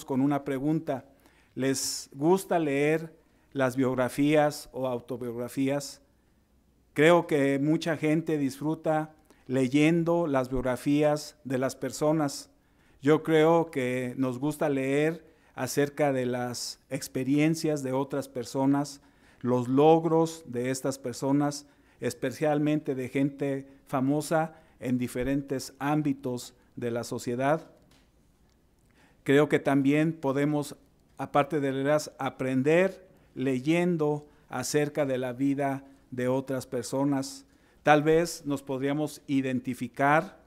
con una pregunta. ¿Les gusta leer las biografías o autobiografías? Creo que mucha gente disfruta leyendo las biografías de las personas. Yo creo que nos gusta leer acerca de las experiencias de otras personas, los logros de estas personas, especialmente de gente famosa en diferentes ámbitos de la sociedad. Creo que también podemos, aparte de leer, aprender leyendo acerca de la vida de otras personas. Tal vez nos podríamos identificar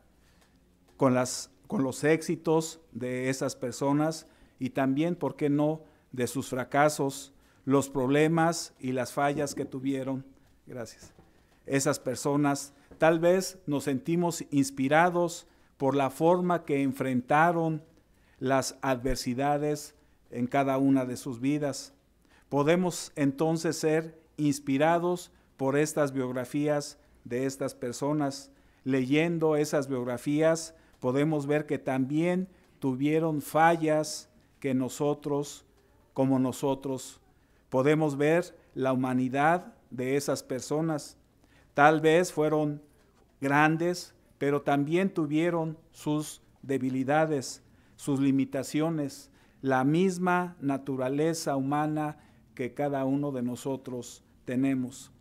con los éxitos de esas personas y también, ¿por qué no?, de sus fracasos, los problemas y las fallas que tuvieron. Gracias. Esas personas, tal vez nos sentimos inspirados por la forma que enfrentaron las adversidades en cada una de sus vidas. Podemos entonces ser inspirados por estas biografías de estas personas. Leyendo esas biografías podemos ver que también tuvieron fallas que nosotros, como nosotros. Podemos ver la humanidad de esas personas. Tal vez fueron grandes, pero también tuvieron sus debilidades, sus limitaciones, la misma naturaleza humana que cada uno de nosotros tenemos.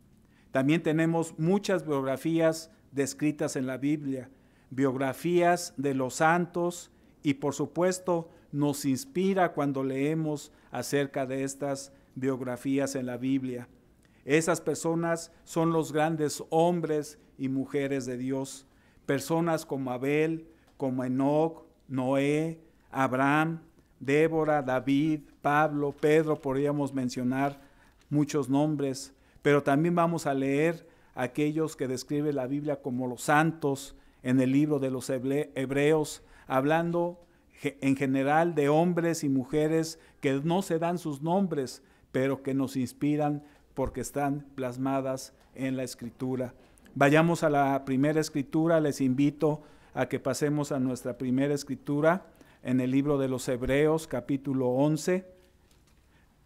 También tenemos muchas biografías descritas en la Biblia, biografías de los santos, y por supuesto nos inspira cuando leemos acerca de estas biografías en la Biblia. Esas personas son los grandes hombres y mujeres de Dios, personas como Abel, como Enoc, Noé, Abraham, Débora, David, Pablo, Pedro, podríamos mencionar muchos nombres, pero también vamos a leer aquellos que describe la Biblia como los santos en el libro de los Hebreos, hablando en general de hombres y mujeres que no se dan sus nombres, pero que nos inspiran porque están plasmadas en la Escritura. Vayamos a la primera Escritura. Les invito a que pasemos a nuestra primera Escritura en el libro de los Hebreos, capítulo 11,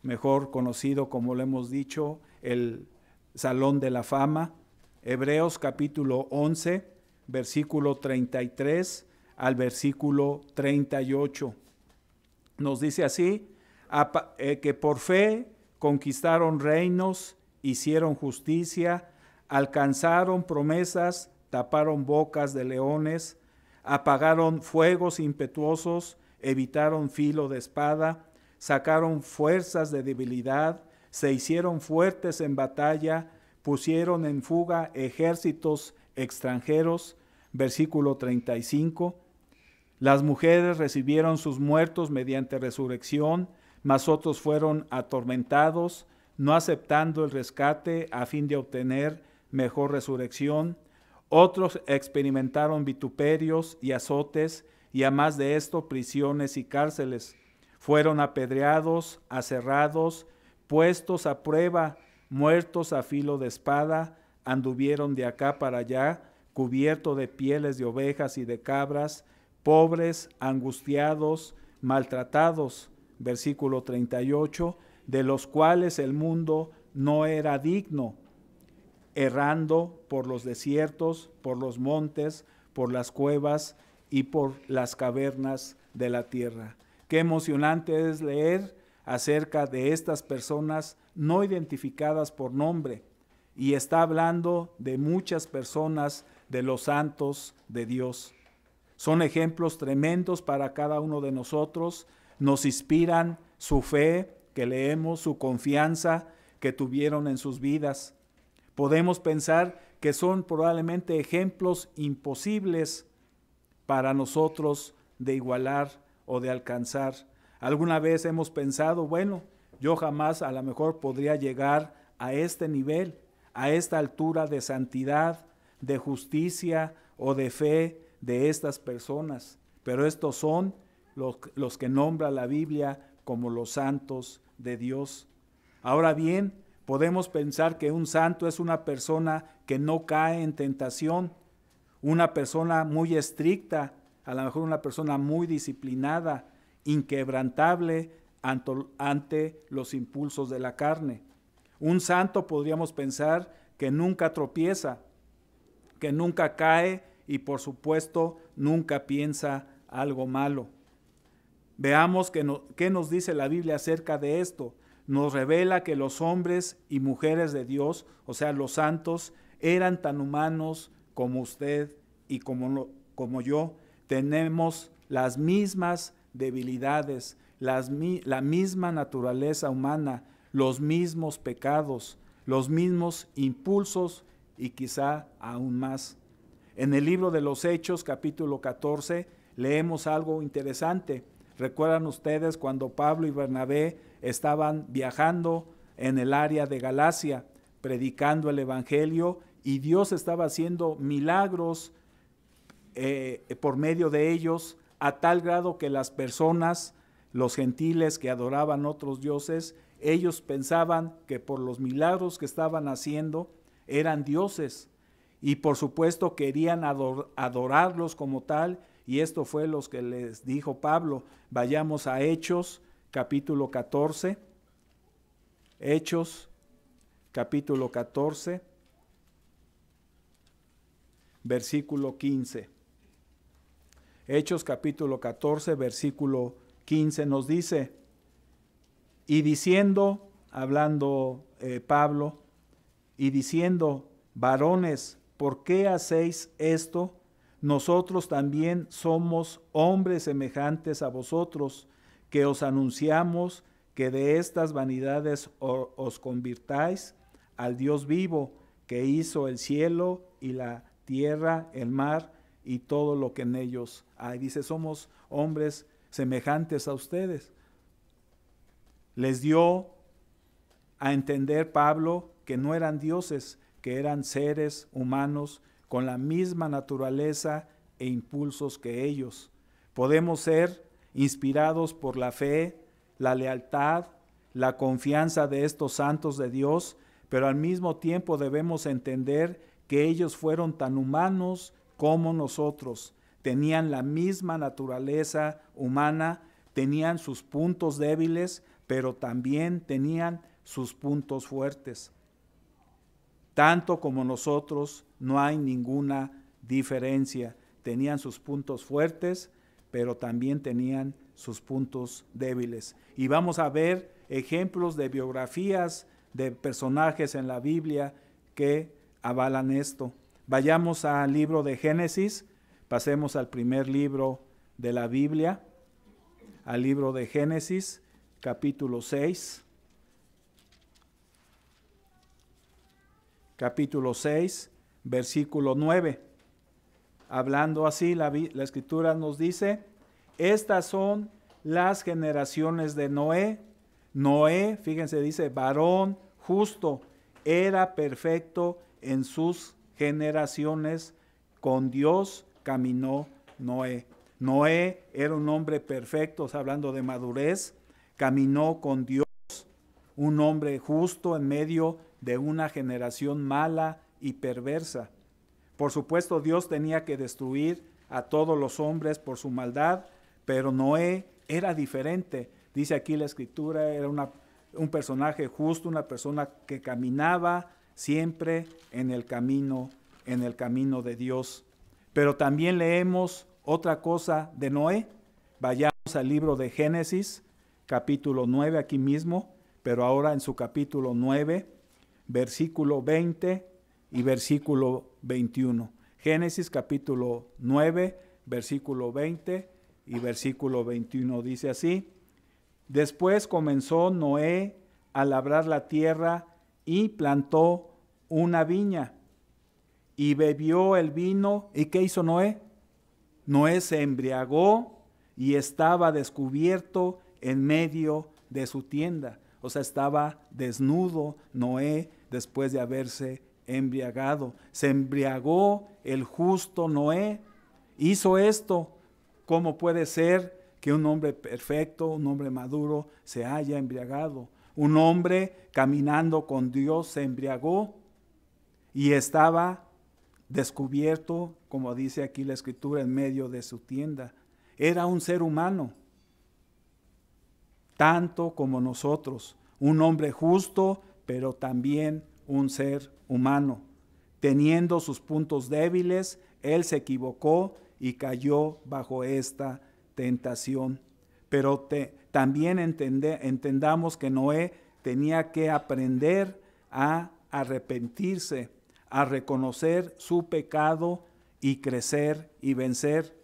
mejor conocido, como lo hemos dicho, el Salón de la Fama. Hebreos capítulo 11, versículo 33 al versículo 38. Nos dice así, que por fe conquistaron reinos, hicieron justicia, alcanzaron promesas, taparon bocas de leones, apagaron fuegos impetuosos, evitaron filo de espada, sacaron fuerzas de debilidad, se hicieron fuertes en batalla, pusieron en fuga ejércitos extranjeros. Versículo 35. Las mujeres recibieron sus muertos mediante resurrección, mas otros fueron atormentados, no aceptando el rescate a fin de obtener mejor resurrección. Otros experimentaron vituperios y azotes, y a más de esto prisiones y cárceles. Fueron apedreados, aserrados, puestos a prueba, muertos a filo de espada, anduvieron de acá para allá, cubiertos de pieles de ovejas y de cabras, pobres, angustiados, maltratados. Versículo 38, de los cuales el mundo no era digno, errando por los desiertos, por los montes, por las cuevas y por las cavernas de la tierra. Qué emocionante es leer acerca de estas personas no identificadas por nombre, y está hablando de muchas personas, de los santos de Dios. Son ejemplos tremendos para cada uno de nosotros, nos inspiran su fe que leemos, su confianza que tuvieron en sus vidas. Podemos pensar que son probablemente ejemplos imposibles para nosotros de igualar o de alcanzar. Alguna vez hemos pensado, bueno, yo jamás a lo mejor podría llegar a este nivel, a esta altura de santidad, de justicia o de fe de estas personas. Pero estos son los que nombra la Biblia como los santos de Dios. Ahora bien, podemos pensar que un santo es una persona que no cae en tentación, una persona muy estricta, a lo mejor una persona muy disciplinada, inquebrantable ante los impulsos de la carne. Un santo podríamos pensar que nunca tropieza, que nunca cae y por supuesto nunca piensa algo malo. Veamos qué nos dice la Biblia acerca de esto. Nos revela que los hombres y mujeres de Dios, o sea, los santos, eran tan humanos como usted y como yo. Tenemos las mismas debilidades, la misma naturaleza humana, los mismos pecados, los mismos impulsos y quizá aún más. En el libro de los Hechos, capítulo 14, leemos algo interesante. ¿Recuerdan ustedes cuando Pablo y Bernabé estaban viajando en el área de Galacia, predicando el Evangelio, y Dios estaba haciendo milagros por medio de ellos, a tal grado que las personas, los gentiles que adoraban otros dioses, ellos pensaban que por los milagros que estaban haciendo eran dioses, y por supuesto querían adorarlos como tal, y esto fue lo que les dijo Pablo. Vayamos a Hechos, capítulo 14. Hechos, capítulo 14, versículo 15. Hechos, capítulo 14, versículo 15 nos dice: y diciendo, hablando Pablo, y diciendo, varones, ¿por qué hacéis esto? Nosotros también somos hombres semejantes a vosotros, que os anunciamos que de estas vanidades os convirtáis al Dios vivo, que hizo el cielo y la tierra, el mar y todo lo que en ellos hay. Dice, somos hombres semejantes a ustedes. Les dio a entender Pablo que no eran dioses, que eran seres humanos con la misma naturaleza e impulsos que ellos. Podemos ser inspirados por la fe, la lealtad, la confianza de estos santos de Dios, pero al mismo tiempo debemos entender que ellos fueron tan humanos como nosotros. Tenían la misma naturaleza humana, tenían sus puntos débiles, pero también tenían sus puntos fuertes. Tanto como nosotros, no hay ninguna diferencia. Tenían sus puntos fuertes, pero también tenían sus puntos débiles. Y vamos a ver ejemplos de biografías de personajes en la Biblia que avalan esto. Vayamos al libro de Génesis, pasemos al primer libro de la Biblia, al libro de Génesis, capítulo 6. Capítulo 6, versículo 9. Hablando así, la Escritura nos dice, estas son las generaciones de Noé. Noé, fíjense, dice, varón justo, era perfecto en sus generaciones, con Dios caminó Noé. Noé era un hombre perfecto, hablando de madurez, caminó con Dios, un hombre justo en medio de una generación mala y perversa. Por supuesto, Dios tenía que destruir a todos los hombres por su maldad, pero Noé era diferente. Dice aquí la Escritura, era un personaje justo, una persona que caminaba siempre en el camino de Dios. Pero también leemos otra cosa de Noé. Vayamos al libro de Génesis, capítulo 9, aquí mismo, pero ahora en su capítulo 9, versículo 20 y versículo 21. Génesis capítulo 9, versículo 20 y versículo 21 dice así: después comenzó Noé a labrar la tierra y plantó una viña y bebió el vino. ¿Y qué hizo Noé? Noé se embriagó y estaba descubierto en medio de su tienda. O sea, estaba desnudo Noé después de haberse embriagado. Se embriagó el justo Noé. Hizo esto. ¿Cómo puede ser que un hombre perfecto, un hombre maduro, se haya embriagado? Un hombre caminando con Dios se embriagó y estaba descubierto, como dice aquí la Escritura, en medio de su tienda. Era un ser humano. tanto como nosotros, un hombre justo, pero también un ser humano. Teniendo sus puntos débiles, él se equivocó y cayó bajo esta tentación. Pero también entendamos que Noé tenía que aprender a arrepentirse, a reconocer su pecado y crecer y vencer.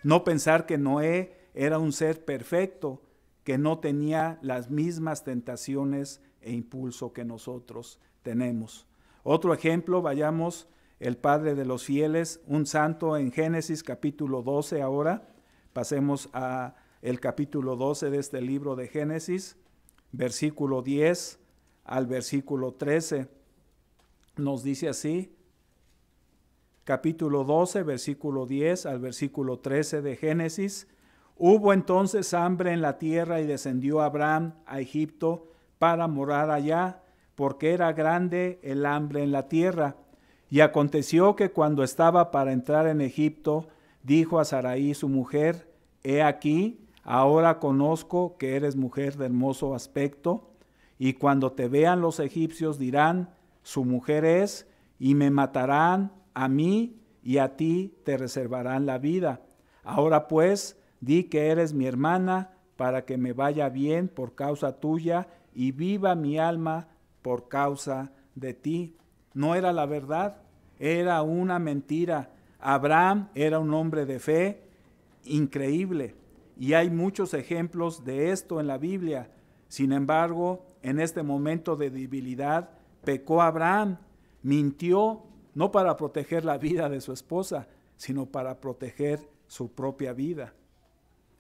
No pensar que Noé era un ser perfecto, que no tenía las mismas tentaciones e impulso que nosotros tenemos. Otro ejemplo, vayamos, el padre de los fieles, un santo en Génesis capítulo 12 ahora. Pasemos a el capítulo 12 de este libro de Génesis, versículo 10 al versículo 13. Nos dice así, capítulo 12, versículo 10 al versículo 13 de Génesis. Hubo entonces hambre en la tierra y descendió Abraham a Egipto para morar allá, porque era grande el hambre en la tierra. Y aconteció que cuando estaba para entrar en Egipto, dijo a Sarai su mujer, he aquí, ahora conozco que eres mujer de hermoso aspecto, y cuando te vean los egipcios dirán, su mujer es, y me matarán a mí, y a ti te reservarán la vida. Ahora pues, di que eres mi hermana, para que me vaya bien por causa tuya, y viva mi alma por causa de ti. No era la verdad, era una mentira. Abraham era un hombre de fe increíble, y hay muchos ejemplos de esto en la Biblia. Sin embargo, en este momento de debilidad, pecó Abraham, mintió, no para proteger la vida de su esposa, sino para proteger su propia vida.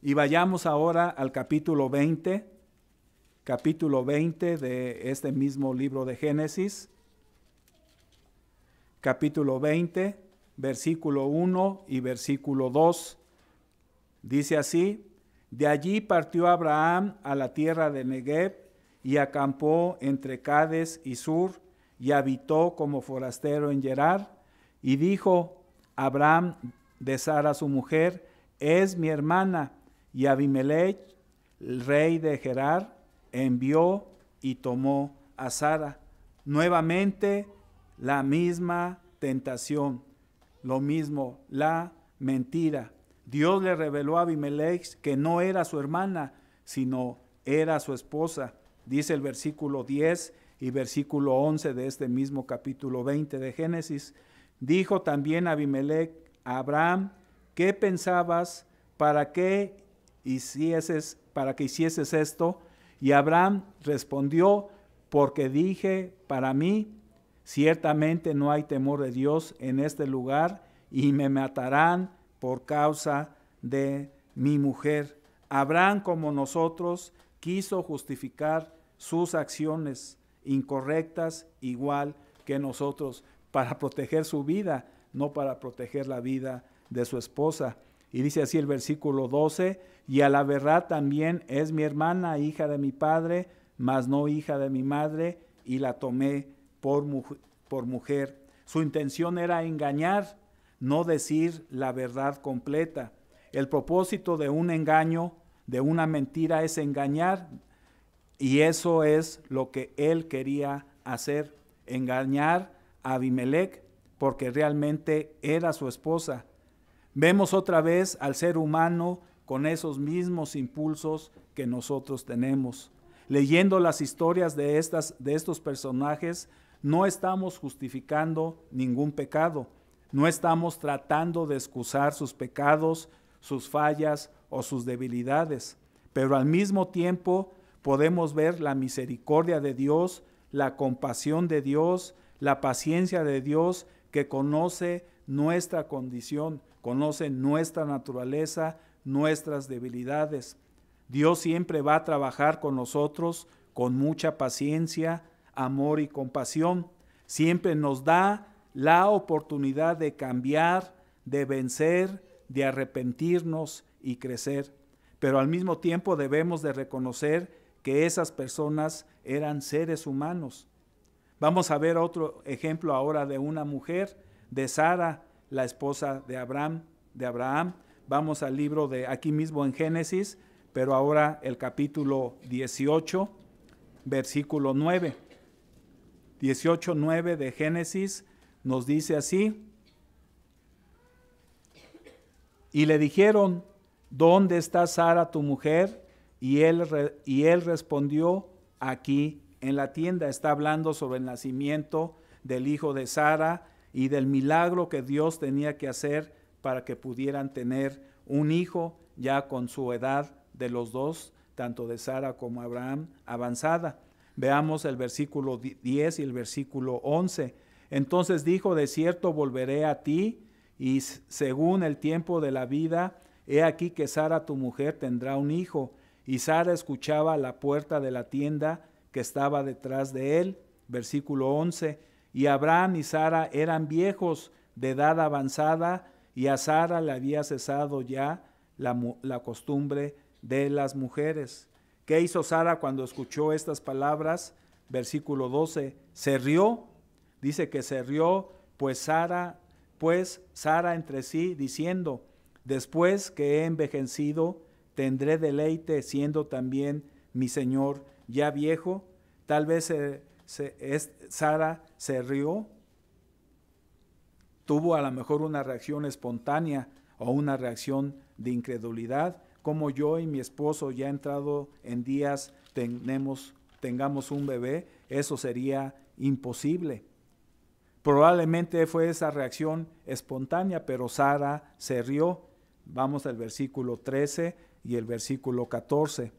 Y vayamos ahora al capítulo 20 de este mismo libro de Génesis. Capítulo 20, versículo 1 y versículo 2. Dice así, de allí partió Abraham a la tierra de Negev y acampó entre Cades y Sur y habitó como forastero en Gerar. Y dijo Abraham de Sara su mujer, es mi hermana. Y Abimelech, el rey de Gerar, envió y tomó a Sara. Nuevamente la misma tentación, lo mismo, la mentira. Dios le reveló a Abimelech que no era su hermana, sino era su esposa. Dice el versículo 10 y versículo 11 de este mismo capítulo 20 de Génesis. Dijo también Abimelech a Abraham, ¿qué pensabas para que hicieses esto? Y Abraham respondió, porque dije para mí, ciertamente no hay temor de Dios en este lugar y me matarán por causa de mi mujer. Abraham, como nosotros, quiso justificar sus acciones incorrectas igual que nosotros para proteger su vida, no para proteger la vida de su esposa. Y dice así el versículo 12, y a la verdad también es mi hermana, hija de mi padre, mas no hija de mi madre, y la tomé por mujer. Su intención era engañar, no decir la verdad completa. El propósito de un engaño, de una mentira, es engañar, y eso es lo que él quería hacer, engañar a Abimelech, porque realmente era su esposa. Vemos otra vez al ser humano con esos mismos impulsos que nosotros tenemos. Leyendo las historias de estos personajes, no estamos justificando ningún pecado, no estamos tratando de excusar sus pecados, sus fallas o sus debilidades, pero al mismo tiempo podemos ver la misericordia de Dios, la compasión de Dios, la paciencia de Dios, que conoce nuestra condición, conoce nuestra naturaleza, nuestras debilidades. Dios siempre va a trabajar con nosotros con mucha paciencia, amor y compasión. Siempre nos da la oportunidad de cambiar, de vencer, de arrepentirnos y crecer. Pero al mismo tiempo debemos de reconocer que esas personas eran seres humanos. Vamos a ver otro ejemplo ahora de una mujer, de Sara, la esposa de Abraham. Vamos al libro de aquí mismo en Génesis, pero ahora el capítulo 18, versículo 9. 18:9 de Génesis nos dice así: y le dijeron, ¿dónde está Sara tu mujer? Y él respondió, aquí en la tienda. Está hablando sobre el nacimiento del hijo de Sara y del milagro que Dios tenía que hacer para que pudieran tener un hijo ya con su edad de los dos, tanto de Sara como Abraham, avanzada. Veamos el versículo 10 y el versículo 11. Entonces dijo, de cierto volveré a ti, y según el tiempo de la vida, he aquí que Sara tu mujer tendrá un hijo. Y Sara escuchaba a la puerta de la tienda que estaba detrás de él. Versículo 11. Y Abraham y Sara eran viejos, de edad avanzada, y a Sara le había cesado ya la costumbre de las mujeres. ¿Qué hizo Sara cuando escuchó estas palabras? Versículo 12. Se rió. Dice que se rió, pues Sara entre sí, diciendo, después que he envejecido, tendré deleite, siendo también mi señor ya viejo. Tal vez Sara se rió, tuvo a lo mejor una reacción espontánea o una reacción de incredulidad, como yo y mi esposo ya entrado en días tengamos un bebé. Eso sería imposible. Probablemente fue esa reacción espontánea, pero Sara se rió. Vamos al versículo 13 y el versículo 14.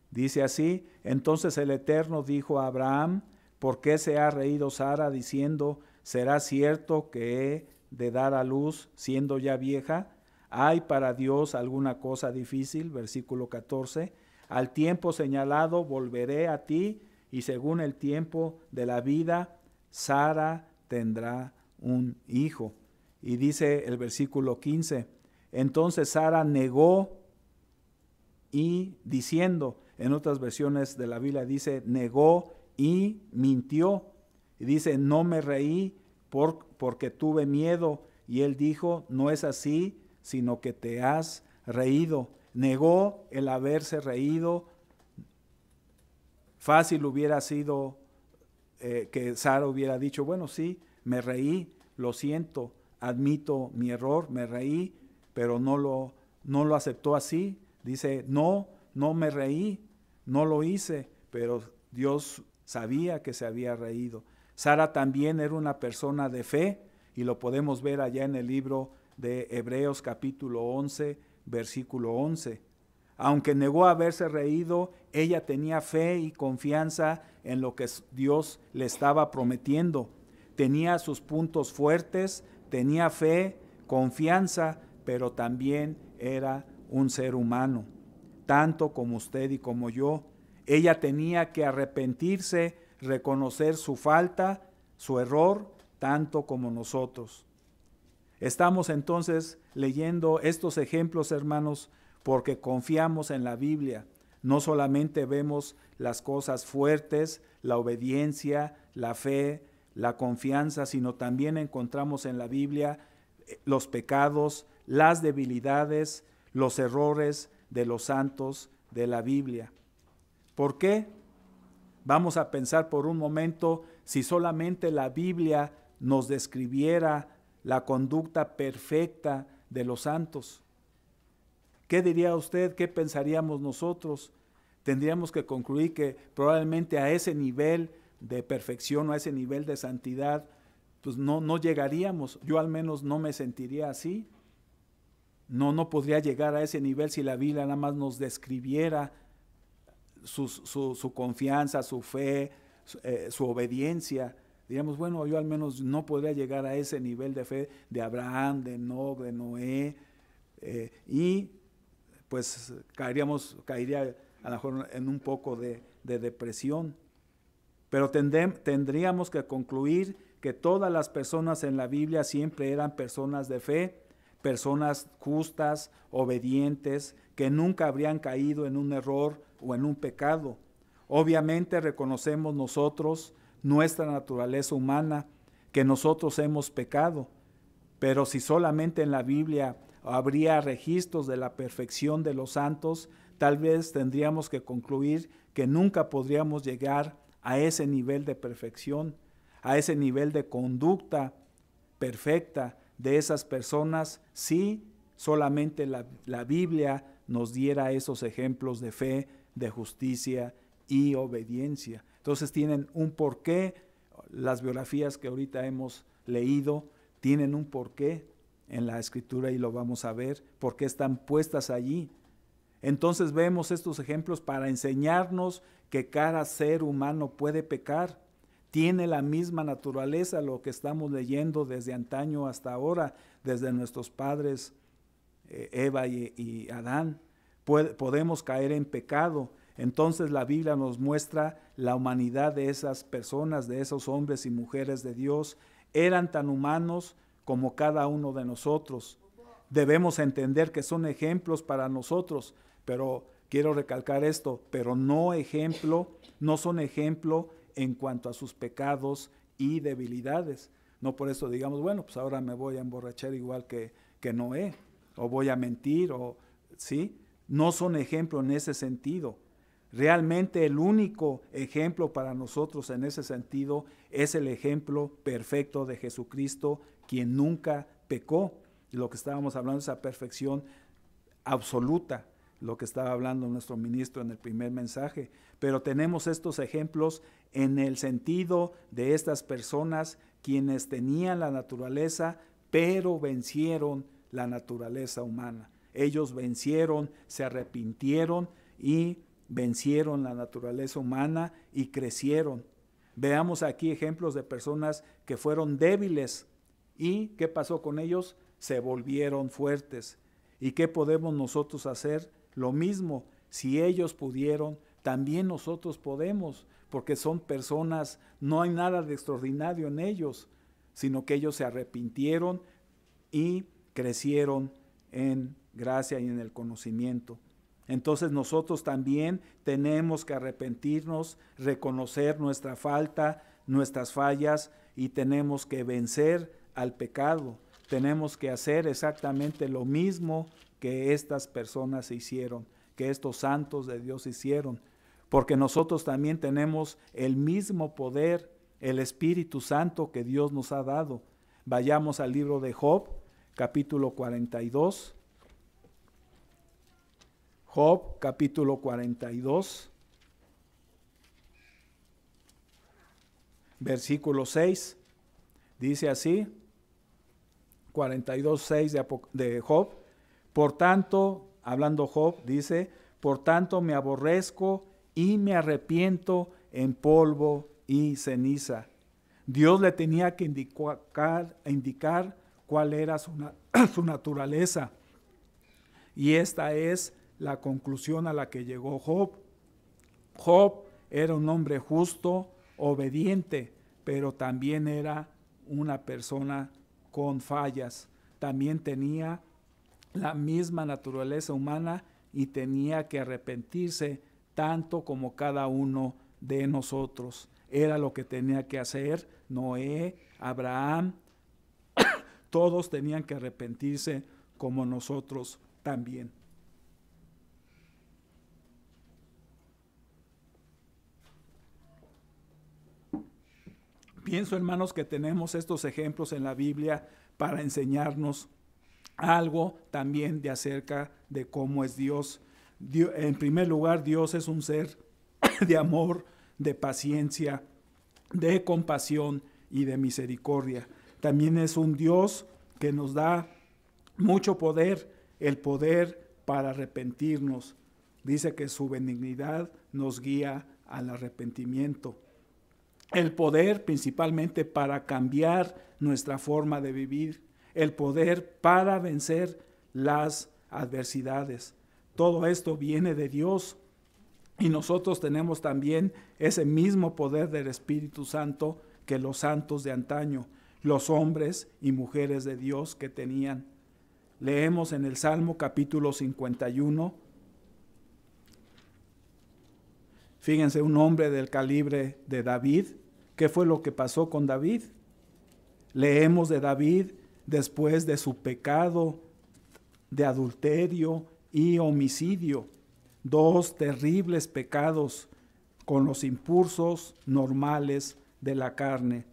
Dice así, entonces el Eterno dijo a Abraham, ¿por qué se ha reído Sara diciendo, será cierto que he de dar a luz siendo ya vieja? ¿Hay para Dios alguna cosa difícil? Versículo 14. Al tiempo señalado volveré a ti, y según el tiempo de la vida, Sara tendrá un hijo. Y dice el versículo 15, entonces Sara negó y diciendo, en otras versiones de la Biblia dice, negó y mintió. Y dice, no me reí porque tuve miedo. Y él dijo, no es así, sino que te has reído. Negó el haberse reído. Fácil hubiera sido que Sara hubiera dicho, bueno, sí, me reí, lo siento, admito mi error, me reí, pero no lo aceptó así. Dice, no me reí, no lo hice, pero Dios sabía que se había reído. Sara también era una persona de fe, y lo podemos ver allá en el libro de Hebreos capítulo 11, versículo 11. Aunque negó haberse reído, ella tenía fe y confianza en lo que Dios le estaba prometiendo. Tenía sus puntos fuertes, tenía fe, confianza, pero también era un ser humano, tanto como usted y como yo. Ella tenía que arrepentirse, reconocer su falta, su error, tanto como nosotros. Estamos entonces leyendo estos ejemplos, hermanos, porque confiamos en la Biblia. No solamente vemos las cosas fuertes, la obediencia, la fe, la confianza, sino también encontramos en la Biblia los pecados, las debilidades, los errores de los santos de la Biblia. ¿Por qué? Vamos a pensar por un momento, si solamente la Biblia nos describiera la conducta perfecta de los santos. ¿Qué diría usted? ¿Qué pensaríamos nosotros? Tendríamos que concluir que probablemente a ese nivel de perfección o a ese nivel de santidad, pues no llegaríamos. Yo al menos no me sentiría así. No podría llegar a ese nivel si la Biblia nada más nos describiera su confianza, su fe, su obediencia. Diríamos, bueno, yo al menos no podría llegar a ese nivel de fe de Abraham, de Enoc, de Noé, y pues caería a lo mejor en un poco de depresión. Pero tendríamos que concluir que todas las personas en la Biblia siempre eran personas de fe, personas justas, obedientes, que nunca habrían caído en un error o en un pecado. Obviamente reconocemos nosotros nuestra naturaleza humana, que nosotros hemos pecado, pero si solamente en la Biblia habría registros de la perfección de los santos, tal vez tendríamos que concluir que nunca podríamos llegar a ese nivel de perfección, a ese nivel de conducta perfecta de esas personas si solamente la Biblia nos diera esos ejemplos de fe, de justicia y obediencia. Entonces tienen un porqué, las biografías que ahorita hemos leído tienen un porqué en la Escritura y lo vamos a ver, por qué están puestas allí. Entonces vemos estos ejemplos para enseñarnos que cada ser humano puede pecar, tiene la misma naturaleza, lo que estamos leyendo desde antaño hasta ahora, desde nuestros padres Eva y Adán. Podemos caer en pecado. Entonces la Biblia nos muestra la humanidad de esas personas, de esos hombres y mujeres de Dios. Eran tan humanos como cada uno de nosotros. Debemos entender que son ejemplos para nosotros, pero quiero recalcar esto, pero no son ejemplo en cuanto a sus pecados y debilidades. No por eso digamos, bueno, pues ahora me voy a emborrachar igual que Noé, o voy a mentir, ¿sí? No son ejemplo en ese sentido. Realmente el único ejemplo para nosotros en ese sentido es el ejemplo perfecto de Jesucristo, quien nunca pecó. Y lo que estábamos hablando es esa perfección absoluta, lo que estaba hablando nuestro ministro en el primer mensaje. Pero tenemos estos ejemplos en el sentido de estas personas quienes tenían la naturaleza, pero vencieron la naturaleza humana. Ellos vencieron, se arrepintieron y vencieron la naturaleza humana y crecieron. Veamos aquí ejemplos de personas que fueron débiles. ¿Y qué pasó con ellos? Se volvieron fuertes. ¿Y qué podemos nosotros hacer? Lo mismo. Si ellos pudieron, también nosotros podemos, porque son personas, no hay nada de extraordinario en ellos, sino que ellos se arrepintieron y crecieron en gracia y en el conocimiento. Entonces nosotros también tenemos que arrepentirnos, reconocer nuestra falta, nuestras fallas, y tenemos que vencer al pecado. Tenemos que hacer exactamente lo mismo que estas personas hicieron, que estos santos de Dios hicieron, porque nosotros también tenemos el mismo poder, el Espíritu Santo que Dios nos ha dado. Vayamos al libro de Job, capítulo 42. Job, capítulo 42, versículo 6, dice así, 42:6 de Job: por tanto, hablando Job, dice, por tanto me aborrezco y me arrepiento en polvo y ceniza. Dios le tenía que indicar cuál era su naturaleza, y esta es la conclusión a la que llegó Job. Job era un hombre justo, obediente, pero también era una persona con fallas. También tenía la misma naturaleza humana y tenía que arrepentirse tanto como cada uno de nosotros. Era lo que tenía que hacer Noé, Abraham. Todos tenían que arrepentirse como nosotros también. Pienso, hermanos, que tenemos estos ejemplos en la Biblia para enseñarnos algo también de acerca de cómo es Dios. En primer lugar, Dios es un ser de amor, de paciencia, de compasión y de misericordia. También es un Dios que nos da mucho poder, el poder para arrepentirnos. Dice que su benignidad nos guía al arrepentimiento. El poder principalmente para cambiar nuestra forma de vivir, el poder para vencer las adversidades. Todo esto viene de Dios, y nosotros tenemos también ese mismo poder del Espíritu Santo que los santos de antaño, los hombres y mujeres de Dios que tenían. Leemos en el Salmo capítulo 51. Fíjense, un hombre del calibre de David. ¿Qué fue lo que pasó con David? Leemos de David después de su pecado de adulterio y homicidio. dos terribles pecados con los impulsos normales de la carne,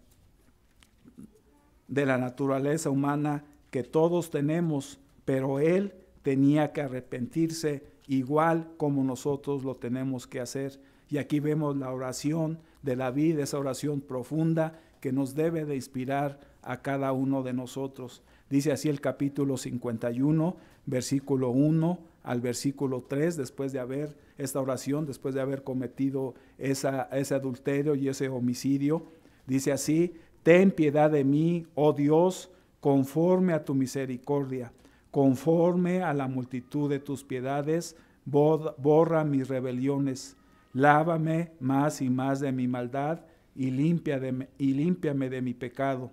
de la naturaleza humana que todos tenemos, pero él tenía que arrepentirse igual como nosotros lo tenemos que hacer. Y aquí vemos la oración de David, esa oración profunda que nos debe de inspirar a cada uno de nosotros. Dice así el capítulo 51, versículo 1 al versículo 3, después de haber esta oración, después de haber cometido ese adulterio y ese homicidio, dice así: ten piedad de mí, oh Dios, conforme a tu misericordia, conforme a la multitud de tus piedades, borra mis rebeliones, lávame más y más de mi maldad y límpiame de mi pecado,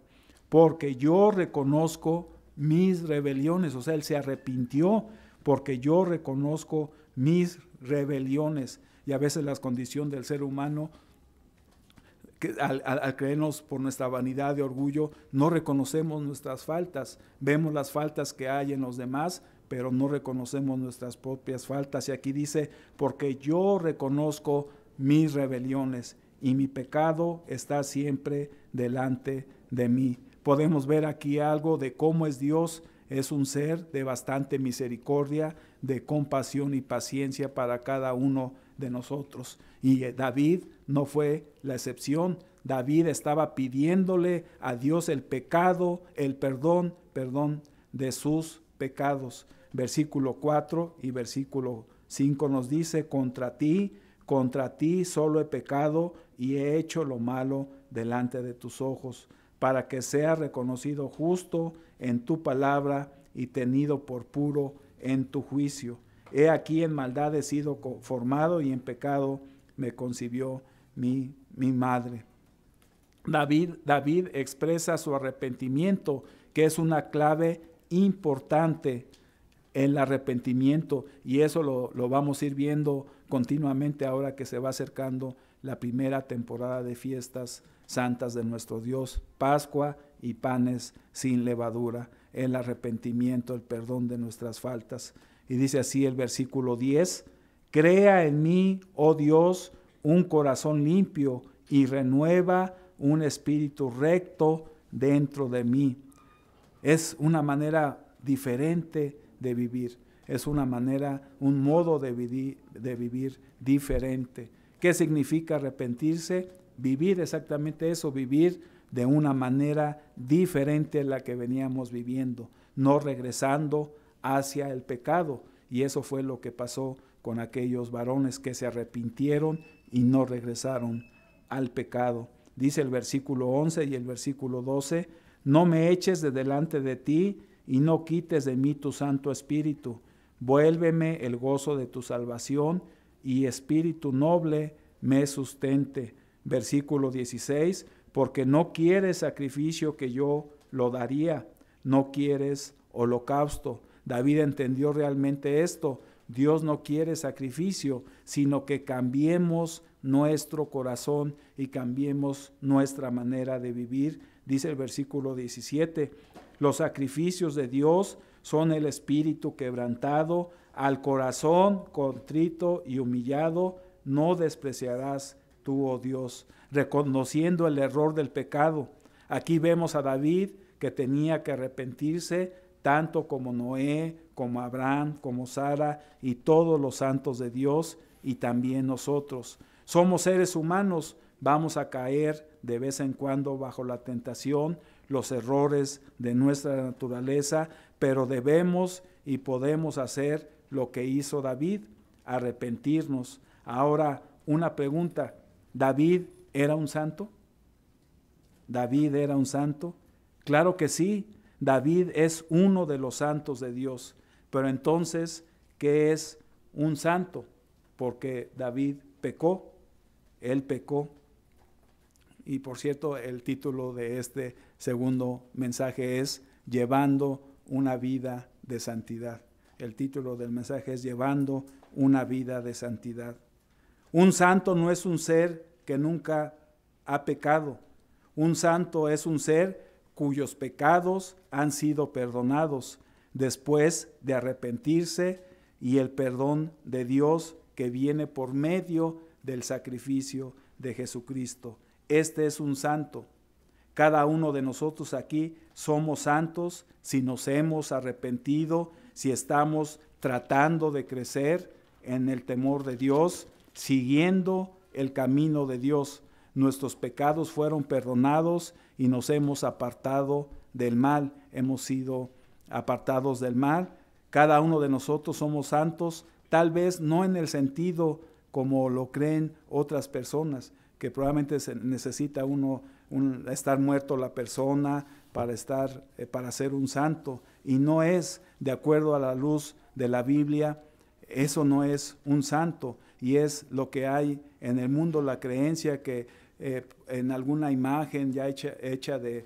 porque yo reconozco mis rebeliones. O sea, él se arrepintió porque yo reconozco mis rebeliones. Y a veces la condición del ser humano, que al creernos por nuestra vanidad de orgullo, no reconocemos nuestras faltas. Vemos las faltas que hay en los demás, pero no reconocemos nuestras propias faltas. Y aquí dice: porque yo reconozco mis rebeliones y mi pecado está siempre delante de mí. Podemos ver aquí algo de cómo es Dios. Es un ser de bastante misericordia, de compasión y paciencia para cada uno de nosotros. Y David no fue la excepción. David estaba pidiéndole a Dios el perdón de sus pecados. Versículo 4 y versículo 5 nos dice: contra ti solo he pecado y he hecho lo malo delante de tus ojos, para que sea reconocido justo en tu palabra y tenido por puro en tu juicio. He aquí en maldad he sido formado y en pecado me concibió mi madre. David expresa su arrepentimiento, que es una clave importante el arrepentimiento, y eso lo vamos a ir viendo continuamente ahora que se va acercando la primera temporada de fiestas santas de nuestro Dios, Pascua y panes sin levadura, el arrepentimiento, el perdón de nuestras faltas. Y dice así el versículo 10: crea en mí, oh Dios, un corazón limpio y renueva un espíritu recto dentro de mí. Es una manera diferente de vivir, es una manera, un modo de vivir diferente. ¿Qué significa arrepentirse? Vivir exactamente eso, vivir de una manera diferente a la que veníamos viviendo, no regresando hacia el pecado. Y eso fue lo que pasó con aquellos varones que se arrepintieron y no regresaron al pecado. Dice el versículo 11 y el versículo 12: no me eches de delante de ti y no quites de mí tu Santo Espíritu. Vuélveme el gozo de tu salvación y espíritu noble me sustente. Versículo 16: porque no quieres sacrificio que yo lo daría, no quieres holocausto. David entendió realmente esto. Dios no quiere sacrificio, sino que cambiemos nuestro corazón y cambiemos nuestra manera de vivir. Dice el versículo 17: los sacrificios de Dios son el espíritu quebrantado, al corazón contrito y humillado no despreciarás tú, oh Dios. Reconociendo el error del pecado. Aquí vemos a David que tenía que arrepentirse, tanto como Noé, como Abraham, como Sara y todos los santos de Dios, y también nosotros. Somos seres humanos, vamos a caer de vez en cuando bajo la tentación, los errores de nuestra naturaleza, pero debemos y podemos hacer lo que hizo David, arrepentirnos. Ahora, una pregunta: ¿David era un santo? ¿David era un santo? Claro que sí, David es uno de los santos de Dios. Pero entonces, ¿qué es un santo? Porque David pecó, él pecó. Y por cierto, el título de este segundo mensaje es Llevando una vida de santidad. El título del mensaje es Llevando una vida de santidad. Un santo no es un ser que nunca ha pecado. Un santo es un ser cuyos pecados han sido perdonados después de arrepentirse y el perdón de Dios que viene por medio del sacrificio de Jesucristo. Este es un santo. Cada uno de nosotros aquí somos santos si nos hemos arrepentido, si estamos tratando de crecer en el temor de Dios, siguiendo el camino de Dios. Nuestros pecados fueron perdonados y nos hemos apartado del mal, hemos sido apartados del mal. Cada uno de nosotros somos santos, tal vez no en el sentido como lo creen otras personas, que probablemente se necesita estar muerto la persona para ser un santo, y no es de acuerdo a la luz de la Biblia. Eso no es un santo, y es lo que hay en el mundo, la creencia que en alguna imagen ya hecha de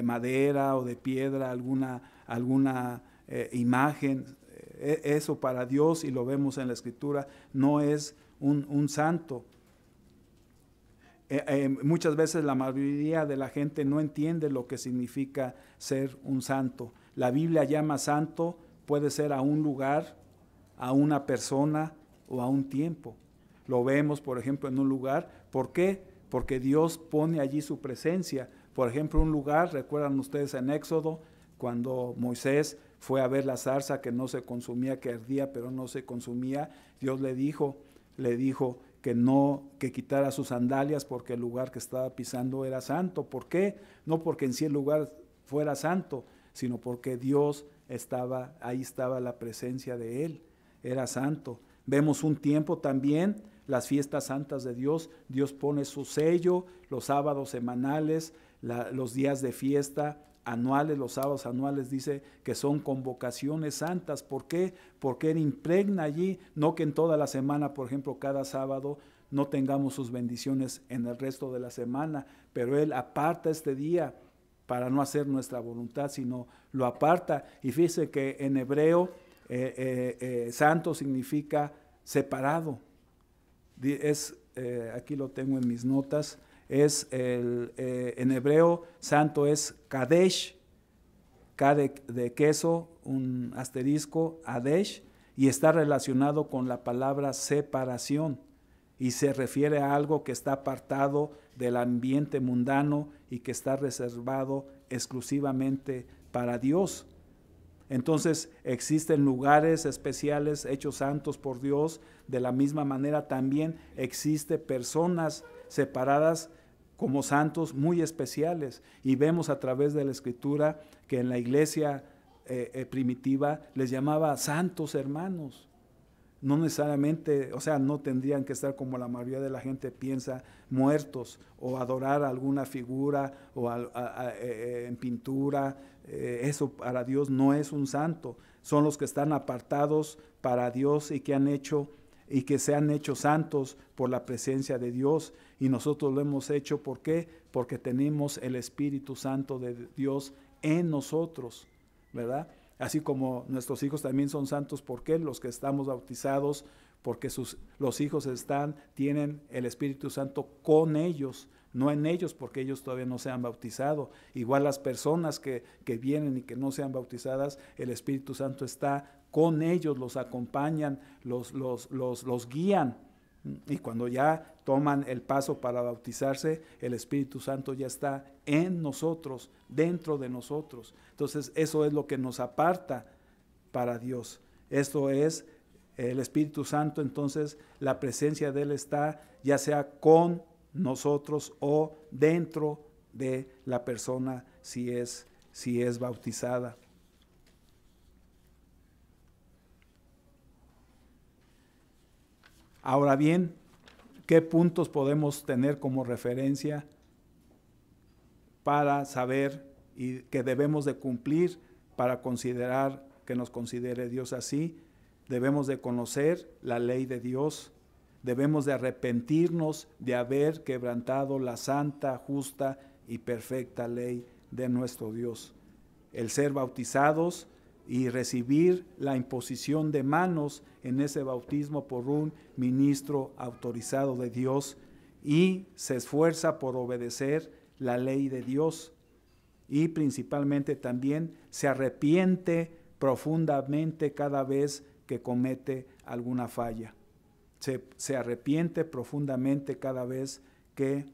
madera o de piedra, alguna imagen, eso para Dios, y lo vemos en la Escritura, no es un santo. Muchas veces la mayoría de la gente no entiende lo que significa ser un santo. La Biblia llama santo, puede ser a un lugar, a una persona o a un tiempo. Lo vemos, por ejemplo, en un lugar. ¿Por qué? Porque Dios pone allí su presencia. Por ejemplo, un lugar, recuerdan ustedes en Éxodo, cuando Moisés fue a ver la zarza que no se consumía, que ardía, pero no se consumía. Dios le dijo que quitara sus sandalias porque el lugar que estaba pisando era santo. ¿Por qué? No porque en sí el lugar fuera santo, sino porque Dios ahí estaba la presencia de Él, era santo. Vemos un tiempo también, las fiestas santas de Dios. Dios pone su sello, los sábados semanales, los días de fiesta anuales, los sábados anuales, dice que son convocaciones santas. ¿Por qué? Porque Él impregna allí, no que en toda la semana, por ejemplo, cada sábado no tengamos sus bendiciones en el resto de la semana, pero Él aparta este día para no hacer nuestra voluntad, sino lo aparta. Y fíjese que en hebreo santo significa separado. Aquí lo tengo en mis notas. En hebreo santo es Kadesh, K de queso, un asterisco, Adesh, y está relacionado con la palabra separación, y se refiere a algo que está apartado del ambiente mundano y que está reservado exclusivamente para Dios. Entonces existen lugares especiales hechos santos por Dios. De la misma manera también existen personas separadas como santos muy especiales, y vemos a través de la Escritura que en la iglesia primitiva les llamaba santos hermanos. No necesariamente, no tendrían que estar, como la mayoría de la gente piensa, muertos o adorar a alguna figura o en pintura. Eso para Dios no es un santo. Son los que están apartados para Dios y que se han hecho santos por la presencia de Dios, y nosotros lo hemos hecho. ¿Por qué? Porque tenemos el Espíritu Santo de Dios en nosotros, ¿verdad? Así como nuestros hijos también son santos. ¿Por qué? Los que estamos bautizados, porque los hijos tienen el Espíritu Santo con ellos, no en ellos, porque ellos todavía no se han bautizado. Igual las personas que vienen y que no sean bautizadas, el Espíritu Santo está con ellos, los acompañan, los guían. Y cuando ya toman el paso para bautizarse, el Espíritu Santo ya está en nosotros, dentro de nosotros. Entonces eso es lo que nos aparta para Dios. Esto es el Espíritu Santo. Entonces la presencia de Él está ya sea con nosotros o dentro de la persona si es bautizada. Ahora bien, ¿qué puntos podemos tener como referencia para saber y que debemos de cumplir para considerar que nos considere Dios así? Debemos de conocer la ley de Dios, debemos de arrepentirnos de haber quebrantado la santa, justa y perfecta ley de nuestro Dios. El ser bautizados y recibir la imposición de manos en ese bautismo por un ministro autorizado de Dios, y se esfuerza por obedecer la ley de Dios, y principalmente también se arrepiente profundamente cada vez que comete alguna falla. se arrepiente profundamente cada vez que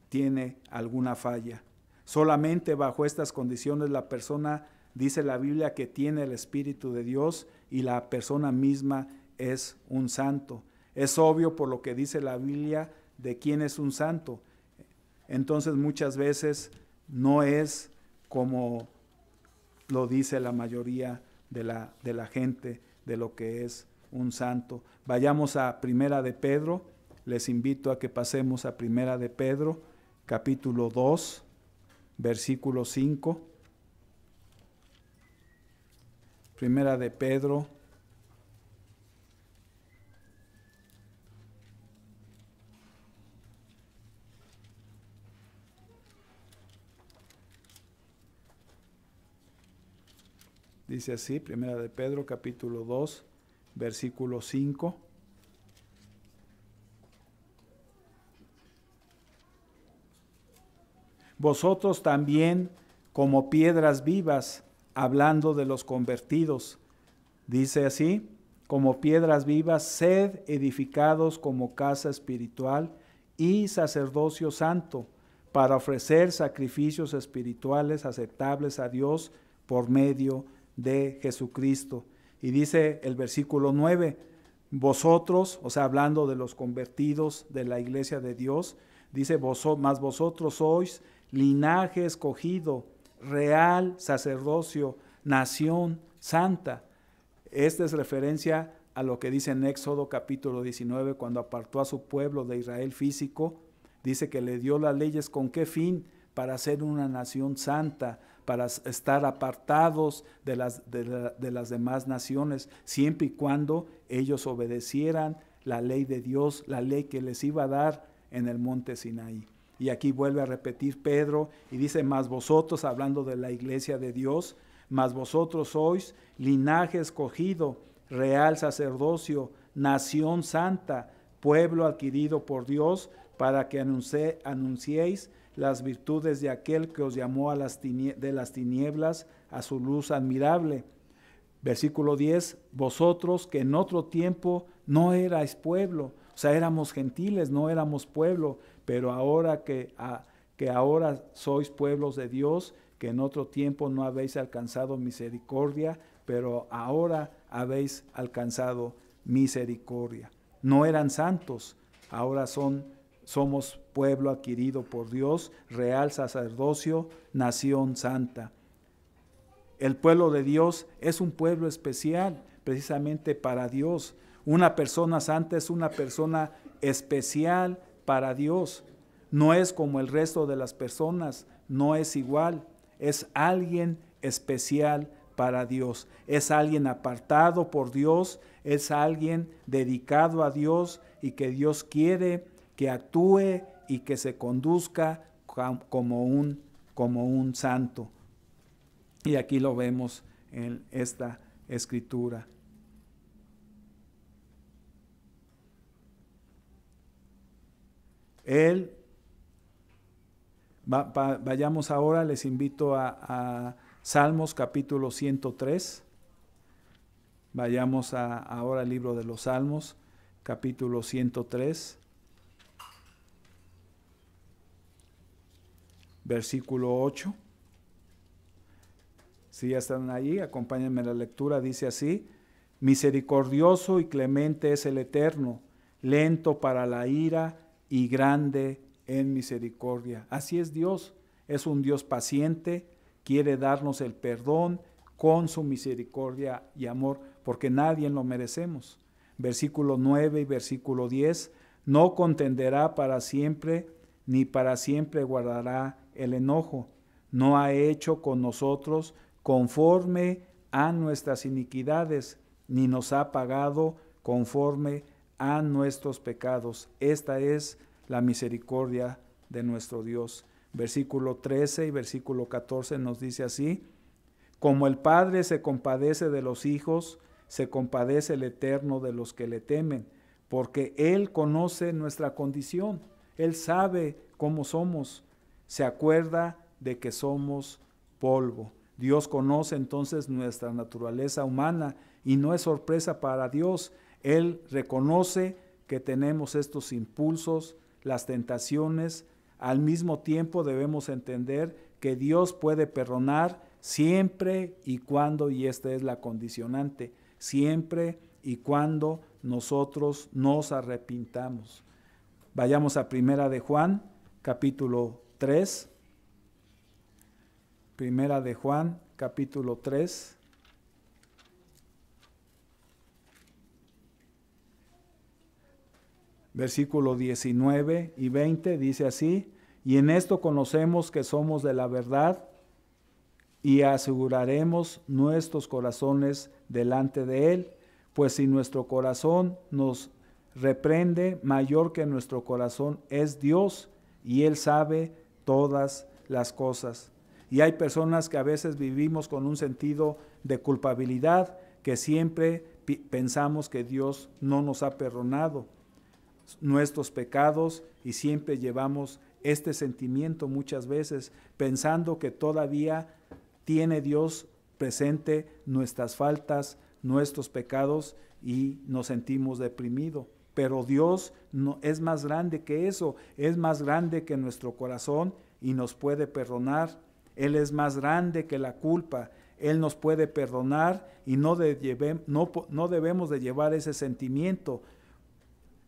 tiene alguna falla. Solamente bajo estas condiciones la persona, dice la Biblia, que tiene el Espíritu de Dios y la persona misma es un santo. Es obvio por lo que dice la Biblia de quién es un santo. Entonces muchas veces no es como lo dice la mayoría de la gente de lo que es un santo. Vayamos a Primera de Pedro. Les invito a que pasemos a Primera de Pedro, capítulo 2, versículo 5. Primera de Pedro, dice así, Primera de Pedro, capítulo 2, versículo 5. Vosotros también, como piedras vivas, hablando de los convertidos, dice así, como piedras vivas, sed edificados como casa espiritual y sacerdocio santo, para ofrecer sacrificios espirituales aceptables a Dios por medio de Jesucristo. Y dice el versículo 9, vosotros, o sea, hablando de los convertidos de la iglesia de Dios, dice, mas vosotros sois linaje escogido, real sacerdocio, nación santa. Esta es referencia a lo que dice en Éxodo capítulo 19, cuando apartó a su pueblo de Israel físico, dice que le dio las leyes con qué fin, para ser una nación santa, para estar apartados de las demás naciones, siempre y cuando ellos obedecieran la ley de Dios, la ley que les iba a dar en el monte Sinaí. Y aquí vuelve a repetir Pedro y dice, mas vosotros, hablando de la iglesia de Dios, mas vosotros sois linaje escogido, real sacerdocio, nación santa, pueblo adquirido por Dios, para que anunciéis las virtudes de aquel que os llamó de las tinieblas a su luz admirable. Versículo 10, vosotros que en otro tiempo no erais pueblo, o sea, éramos gentiles, no éramos pueblo, pero ahora que ahora sois pueblos de Dios, que en otro tiempo no habéis alcanzado misericordia, pero ahora habéis alcanzado misericordia. No eran santos, ahora somos pueblo adquirido por Dios, real sacerdocio, nación santa. El pueblo de Dios es un pueblo especial, precisamente para Dios. Una persona santa es una persona especial para Dios. No es como el resto de las personas, no es igual. Es alguien especial para Dios. Es alguien apartado por Dios, es alguien dedicado a Dios y que Dios quiere que actúe y que se conduzca como un santo. Y aquí lo vemos en esta escritura. Vayamos ahora, les invito a Salmos capítulo 103. Vayamos ahora al libro de los Salmos, capítulo 103. Versículo 8. Si ya están ahí, acompáñenme en la lectura. Dice así: misericordioso y clemente es el Eterno, lento para la ira y grande en misericordia. Así es Dios, es un Dios paciente, quiere darnos el perdón con su misericordia y amor, porque nadie lo merecemos. Versículo 9 y versículo 10, no contenderá para siempre, ni para siempre guardará el enojo. No ha hecho con nosotros conforme a nuestras iniquidades, ni nos ha pagado conforme a nuestros pecados. Esta es la misericordia de nuestro Dios. Versículo 13 y versículo 14 nos dice así: como el Padre se compadece de los hijos, se compadece el Eterno de los que le temen, porque Él conoce nuestra condición, Él sabe cómo somos, se acuerda de que somos polvo. Dios conoce entonces nuestra naturaleza humana y no es sorpresa para Dios. Él reconoce que tenemos estos impulsos, las tentaciones. Al mismo tiempo debemos entender que Dios puede perdonar siempre y cuando, y esta es la condicionante, siempre y cuando nosotros nos arrepintamos. Vayamos a Primera de Juan, capítulo 3. Primera de Juan, capítulo 3. Versículo 19 y 20 dice así: y en esto conocemos que somos de la verdad y aseguraremos nuestros corazones delante de Él, pues si nuestro corazón nos reprende, mayor que nuestro corazón es Dios, y Él sabe todas las cosas. Y hay personas que a veces vivimos con un sentido de culpabilidad, que siempre pensamos que Dios no nos ha perdonado nuestros pecados, y siempre llevamos este sentimiento muchas veces pensando que todavía tiene Dios presente nuestras faltas, nuestros pecados, y nos sentimos deprimidos. Pero Dios no, es más grande que eso, es más grande que nuestro corazón y nos puede perdonar. Él es más grande que la culpa. Él nos puede perdonar y no debemos de llevar ese sentimiento.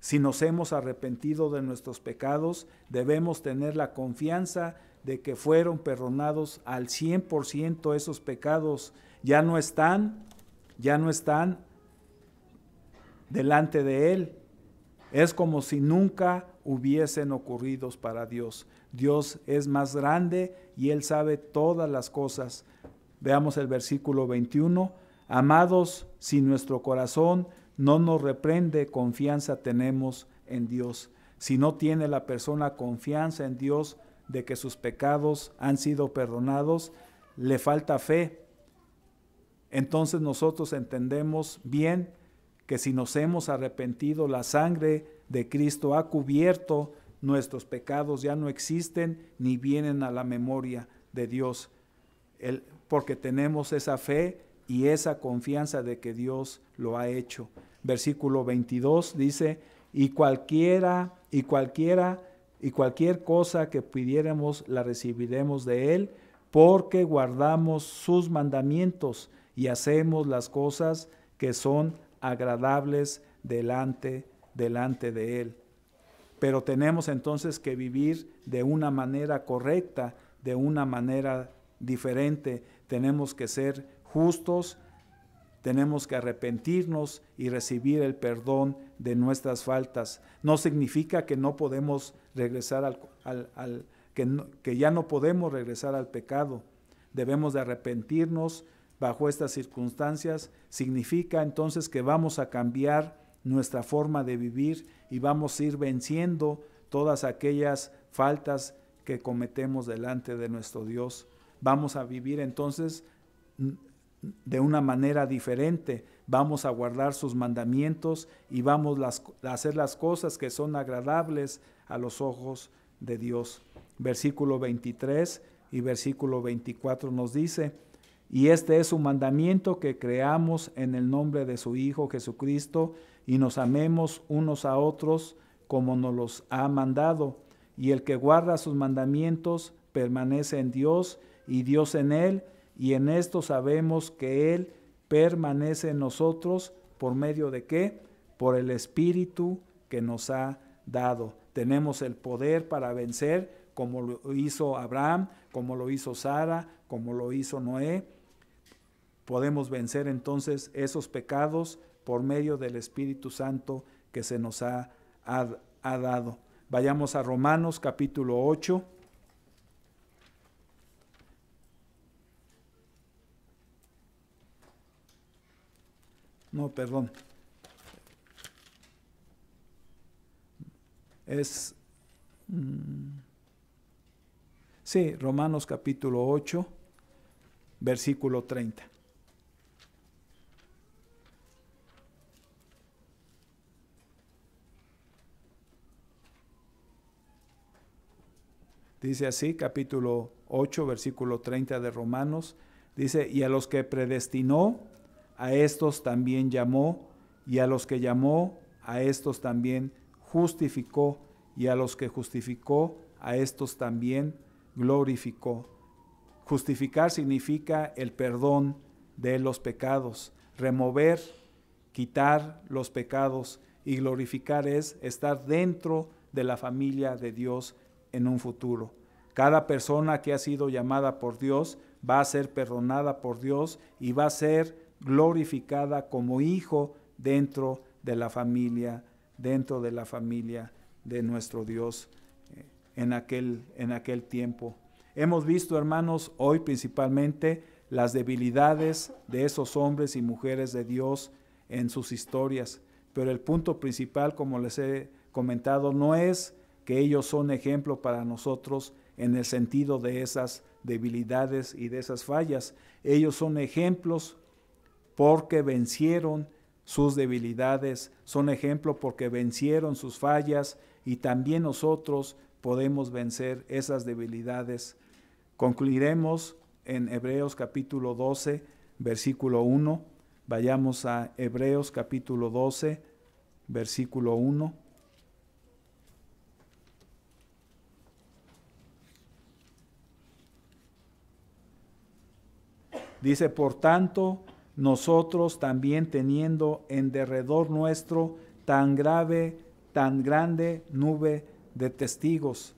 Si nos hemos arrepentido de nuestros pecados, debemos tener la confianza de que fueron perdonados al 100% esos pecados. Ya no están delante de Él. Es como si nunca hubiesen ocurrido para Dios. Dios es más grande y Él sabe todas las cosas. Veamos el versículo 21. Amados, si nuestro corazón no nos reprende, confianza tenemos en Dios. Si no tiene la persona confianza en Dios de que sus pecados han sido perdonados, le falta fe. Entonces nosotros entendemos bien que si nos hemos arrepentido, la sangre de Cristo ha cubierto nuestros pecados, ya no existen ni vienen a la memoria de Dios, porque tenemos esa fe y esa confianza de que Dios lo ha hecho. Versículo 22 dice: y cualquier cosa que pidiéramos la recibiremos de Él, porque guardamos sus mandamientos y hacemos las cosas que son agradables delante de Él. Pero tenemos entonces que vivir de una manera correcta, de una manera diferente. Tenemos que ser justos, tenemos que arrepentirnos y recibir el perdón de nuestras faltas. No significa que no podemos regresar que ya no podemos regresar al pecado. Debemos de arrepentirnos bajo estas circunstancias. Significa entonces que vamos a cambiar nuestra forma de vivir y vamos a ir venciendo todas aquellas faltas que cometemos delante de nuestro Dios. Vamos a vivir entonces de una manera diferente. Vamos a guardar sus mandamientos y vamos a hacer las cosas que son agradables a los ojos de Dios. Versículo 23 y versículo 24 nos dice: y este es su mandamiento, que creamos en el nombre de su Hijo Jesucristo y nos amemos unos a otros como nos los ha mandado. Y el que guarda sus mandamientos permanece en Dios y Dios en él, y en esto sabemos que Él permanece en nosotros. ¿Por medio de qué? Por el Espíritu que nos ha dado. Tenemos el poder para vencer, como lo hizo Abraham, como lo hizo Sara, como lo hizo Noé. Podemos vencer entonces esos pecados por medio del Espíritu Santo que se nos ha dado. Vayamos a Romanos capítulo 8. No, perdón. Romanos capítulo 8, versículo 30. Dice así, capítulo 8, versículo 30 de Romanos, dice: y a los que predestinó, a estos también llamó, y a los que llamó, a estos también justificó, y a los que justificó, a estos también glorificó. Justificar significa el perdón de los pecados, remover, quitar los pecados, y glorificar es estar dentro de la familia de Dios en un futuro. Cada persona que ha sido llamada por Dios va a ser perdonada por Dios y va a ser glorificada como hijo dentro de la familia de nuestro Dios en aquel tiempo. Hemos visto, hermanos, hoy principalmente las debilidades de esos hombres y mujeres de Dios en sus historias, pero el punto principal, como les he comentado, no es que ellos son ejemplo para nosotros en el sentido de esas debilidades y de esas fallas. Ellos son ejemplos porque vencieron sus debilidades, son ejemplo porque vencieron sus fallas, y también nosotros podemos vencer esas debilidades. Concluiremos en Hebreos capítulo 12, versículo 1. Vayamos a Hebreos capítulo 12, versículo 1. Dice, por tanto, nosotros también teniendo en derredor nuestro tan grande nube de testigos,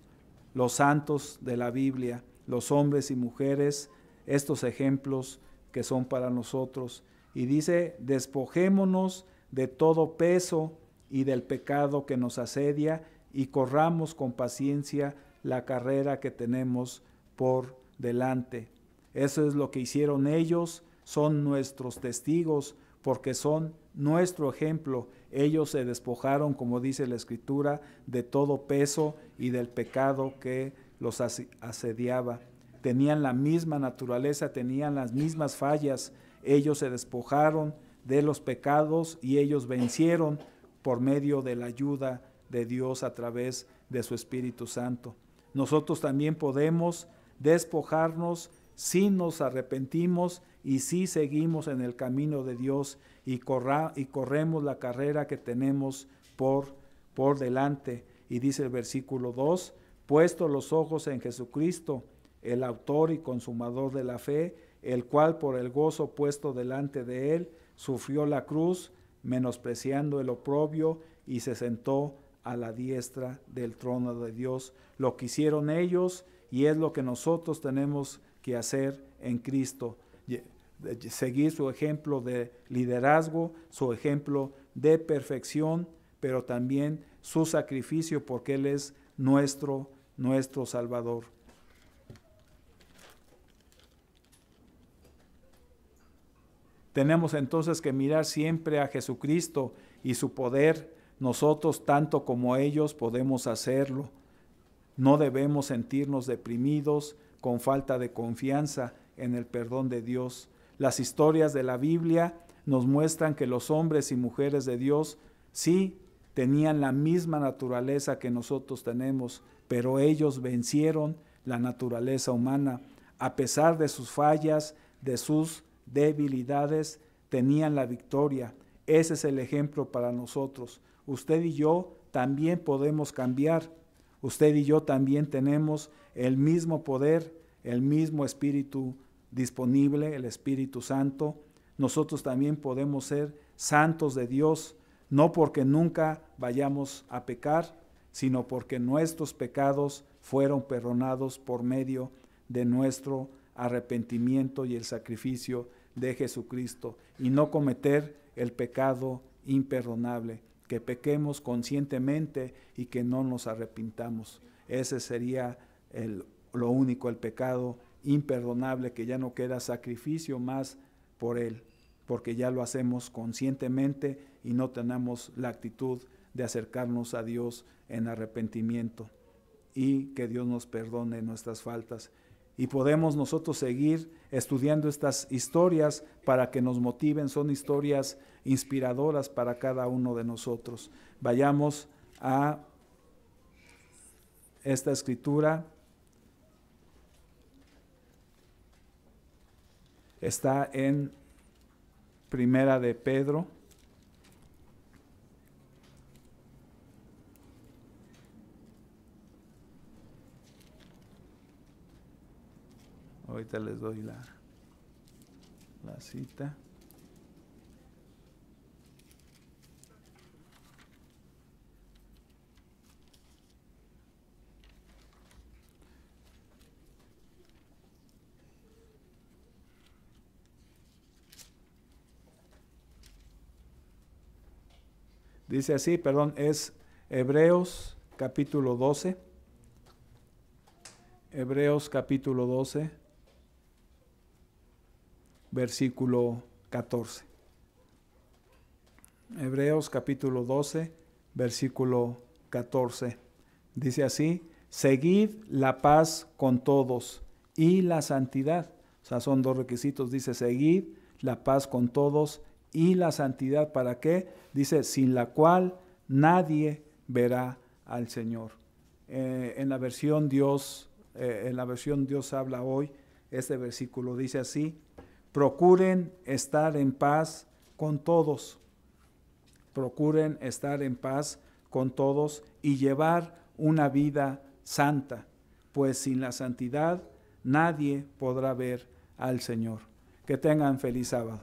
los santos de la Biblia, los hombres y mujeres, estos ejemplos que son para nosotros. Y dice, despojémonos de todo peso y del pecado que nos asedia, y corramos con paciencia la carrera que tenemos por delante. Eso es lo que hicieron ellos, son nuestros testigos, porque son nuestro ejemplo. Ellos se despojaron, como dice la Escritura, de todo peso y del pecado que los asediaba. Tenían la misma naturaleza, tenían las mismas fallas. Ellos se despojaron de los pecados y ellos vencieron por medio de la ayuda de Dios a través de su Espíritu Santo. Nosotros también podemos despojarnos si nos arrepentimos y si seguimos en el camino de Dios y corremos la carrera que tenemos por delante. Y dice el versículo 2, puesto los ojos en Jesucristo, el autor y consumador de la fe, el cual por el gozo puesto delante de él, sufrió la cruz, menospreciando el oprobio, y se sentó a la diestra del trono de Dios. Lo que hicieron ellos, y es lo que nosotros tenemos que hacer en Cristo, seguir su ejemplo de liderazgo, su ejemplo de perfección, pero también su sacrificio, porque Él es nuestro Salvador. Tenemos entonces que mirar siempre a Jesucristo y su poder. Nosotros, tanto como ellos, podemos hacerlo. No debemos sentirnos deprimidos, con falta de confianza en el perdón de Dios. Las historias de la Biblia nos muestran que los hombres y mujeres de Dios sí tenían la misma naturaleza que nosotros tenemos, pero ellos vencieron la naturaleza humana. A pesar de sus fallas, de sus debilidades, tenían la victoria. Ese es el ejemplo para nosotros. Usted y yo también podemos cambiar. Usted y yo también tenemos el mismo poder, el mismo Espíritu disponible, el Espíritu Santo. Nosotros también podemos ser santos de Dios, no porque nunca vayamos a pecar, sino porque nuestros pecados fueron perdonados por medio de nuestro arrepentimiento y el sacrificio de Jesucristo, y no cometer el pecado imperdonable, que pequemos conscientemente y que no nos arrepintamos. Ese sería lo único, el pecado imperdonable, que ya no queda sacrificio más por él, porque ya lo hacemos conscientemente y no tenemos la actitud de acercarnos a Dios en arrepentimiento, y que Dios nos perdone nuestras faltas. Y podemos nosotros seguir estudiando estas historias para que nos motiven. Son historias inspiradoras para cada uno de nosotros. Vayamos a esta escritura. Está en Primera de Pedro, Ahorita les doy la cita. Dice así, perdón, es Hebreos capítulo 12. Hebreos capítulo 12, versículo 14. Hebreos capítulo 12, versículo 14. Dice así, seguid la paz con todos y la santidad. O sea, son dos requisitos. Dice, seguid la paz con todos y la santidad. ¿Para qué? Dice, sin la cual nadie verá al Señor. En la versión Dios habla hoy, este versículo dice así, procuren estar en paz con todos. Procuren estar en paz con todos y llevar una vida santa, pues sin la santidad nadie podrá ver al Señor. Que tengan feliz sábado.